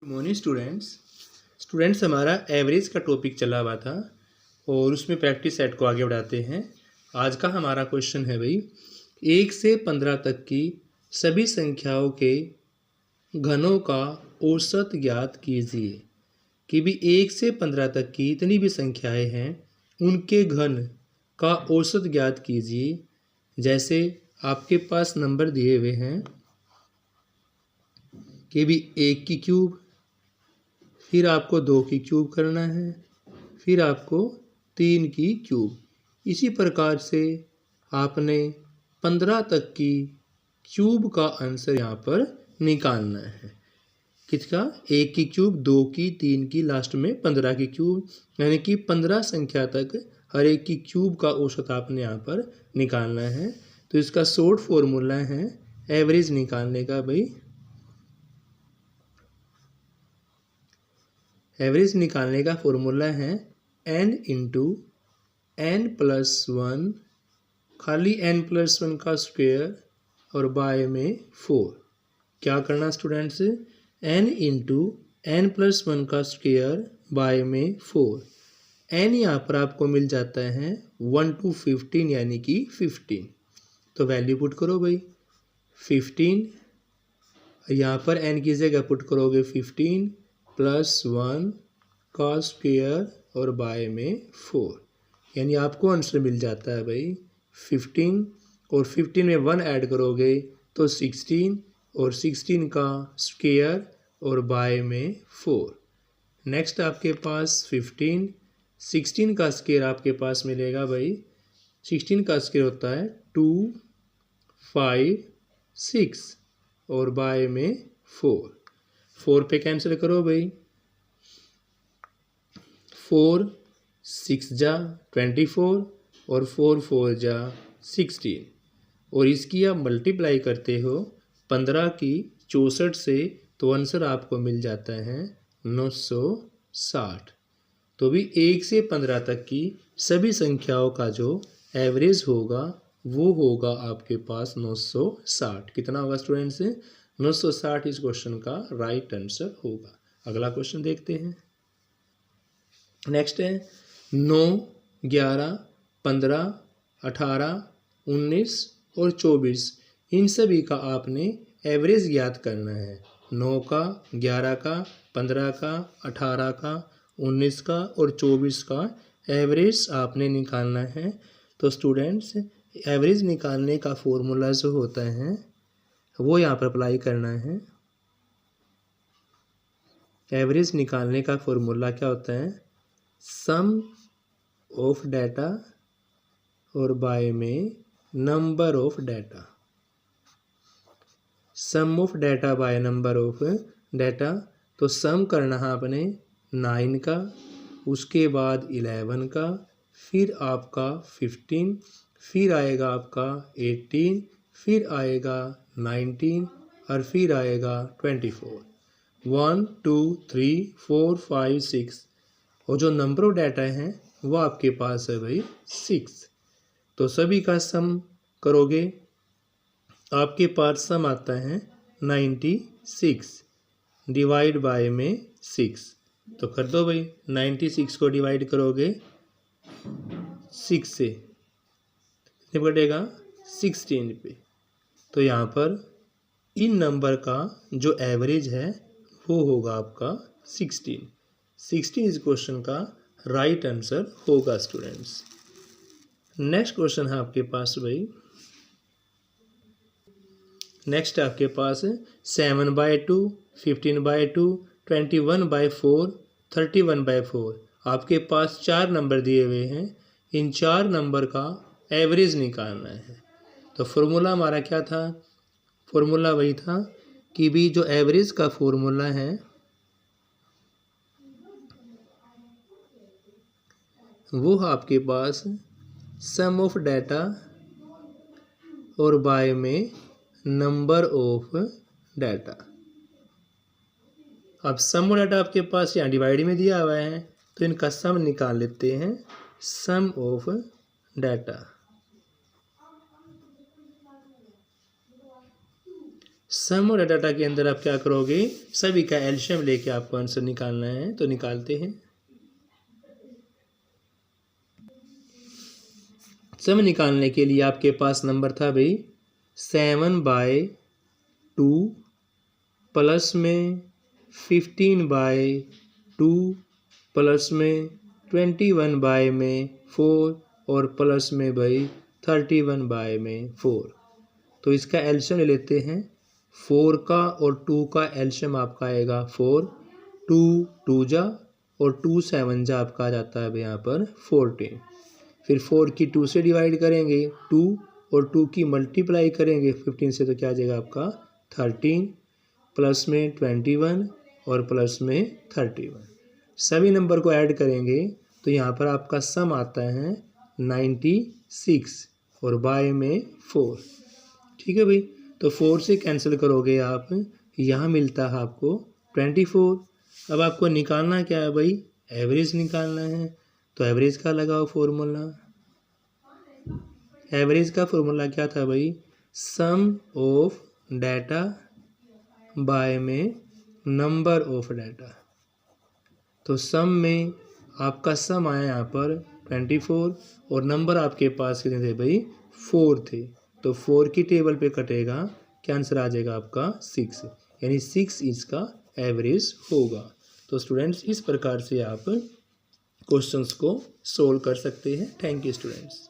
Morning students हमारा average का topic चला हुआ था और उसमें प्रैक्टिस सेट को आगे बढ़ाते हैं। आज का हमारा क्वेश्चन है भाई, 1 से 15 तक की सभी संख्याओं के घनों का औसत ज्ञात कीजिए। कि भी 1 से 15 तक की इतनी भी संख्याएं हैं उनके घन का औसत ज्ञात कीजिए। जैसे आपके पास नंबर दिए हुए हैं कि भी 1 की क्यूब, फिर आपको 2 की क्यूब करना है, फिर आपको 3 की क्यूब। इसी प्रकार से आपने 15 तक की क्यूब का आंसर यहाँ पर निकालना है। किसका? 1 की क्यूब, 2 की, 3 की, लास्ट में 15 की क्यूब, यानी कि 15 संख्या तक हर एक की क्यूब का औसत आपने यहाँ पर निकालना है। तो इसका शॉर्ट फॉर्मूला है एवरेज निकालने का भाई। एवरेज निकालने का फॉर्मूला है n इंटू n प्लस 1, खाली n प्लस 1 का स्क्वायर और बाय में 4। क्या करना students? n into n plus 1 का स्क्वायर बाय में 4। n यहाँ पर आपको मिल जाता है 1 to 15 यानी कि 15। तो वैल्यू पुट करो भाई 15, यहाँ पर n की जगह पुट करोगे 15 प्लस 1 का स्क्वायर और बाय में 4, यानी आपको आंसर मिल जाता है भाई 15, और 15 में 1 ऐड करोगे तो 16, और 16 का स्क्वायर और बाय में 4। नेक्स्ट आपके पास 15, 16 का स्क्वायर आपके पास मिलेगा भाई, 16 का स्क्वायर होता है 2, 5, 6 और बाय में 4। 4 पे कैंसिल करो भाई, 4 6 जा 24 और 4 4 जा 16, और इसकी आप मल्टीप्लाई करते हो 15 की 64 से तो आंसर आपको मिल जाता है 960। तो भी 1 से 15 तक की सभी संख्याओं का जो एवरेज होगा वो होगा आपके पास 960। कितना होगा स्टूडेंट्स? 960 इस क्वेश्चन का राइट आंसर होगा। अगला क्वेश्चन देखते हैं। नेक्स्ट है 9, 11, 15, 18, 19 और 24, इन सभी का आपने एवरेज ज्ञात करना है। 9 का, 11 का, 15 का, 18 का, 19 का और 24 का एवरेज आपने निकालना है। तो स्टूडेंट्स एवरेज निकालने का फॉर्मूला जो होता है वो यहाँ पर अप्लाई करना है। एवरेज निकालने का फॉर्मूला क्या होता है? सम ऑफ डाटा और बाय में number of data. Sum of data by number of data, तो सम करना है आपने 9 का, उसके बाद 11 का, फिर आपका 15, फिर आएगा आपका 18, फिर आएगा 19 और फिर आएगा 24। 1 2 3 4 5 6, और जो नंबर ऑफ डाटा हैं वो आपके पास है भाई 6। तो सभी का सम करोगे आपके पास सम आता है 96 डिवाइड बाय में 6। तो कर दो भाई, 96 को डिवाइड करोगे 6 से कितने कटेगा? 16 पे। तो यहाँ पर इन नंबर का जो एवरेज है वो होगा आपका 16। 16 इस क्वेश्चन का राइट आंसर होगा स्टूडेंट्स। नेक्स्ट क्वेश्चन है आपके पास भाई, नेक्स्ट आपके पास 7/2, 15/2, 21/4, 31/4। आपके पास 4 नंबर दिए हुए हैं, इन 4 नंबर का एवरेज निकालना है। तो फॉर्मूला हमारा क्या था? फॉर्मूला वही था कि भी जो एवरेज का फॉर्मूला है वो आपके पास सम ऑफ डाटा और बाय में नंबर ऑफ डाटा। अब सम ऑफ डाटा आपके पास यहाँ डिवाइड में दिया हुआ है तो इनका सम निकाल लेते हैं। सम ऑफ डाटा सम और डाटा के अंदर आप क्या करोगे, सभी का एलसीएम लेके आपको आंसर निकालना है। तो निकालते हैं। सम निकालने के लिए आपके पास नंबर था भाई 7/2 प्लस में 15/2 प्लस में 21/4 और प्लस में भाई 31/4। तो इसका एलसीएम ले लेते हैं। 4 का और 2 का एलसीएम आपका आएगा 4, 2 2 जा और 2 7 जा आपका आ जाता है यहाँ पर 14। फिर 4 की 2 से डिवाइड करेंगे 2 और 2 की मल्टीप्लाई करेंगे 15 से, तो क्या आ जाएगा आपका 13 प्लस में 21 और प्लस में 31। सभी नंबर को ऐड करेंगे तो यहाँ पर आपका सम आता है 96 और बाय में 4। ठीक है भाई। तो 4 से कैंसिल करोगे आप, यहाँ मिलता है आपको 24। अब आपको निकालना क्या है भाई, एवरेज निकालना है। तो एवरेज का लगाओ फॉर्मूला। एवरेज का फॉर्मूला क्या था भाई, सम ऑफ डाटा बाय में नंबर ऑफ डाटा। तो सम में आपका सम आया यहाँ पर 24 और नंबर आपके पास कितने थे भाई, 4 थे। तो 4 की टेबल पे कटेगा, क्या आंसर आ जाएगा आपका 6, यानी 6 इसका एवरेज होगा। तो स्टूडेंट्स इस प्रकार से आप क्वेश्चंस को सोल्व कर सकते हैं। Thank you students.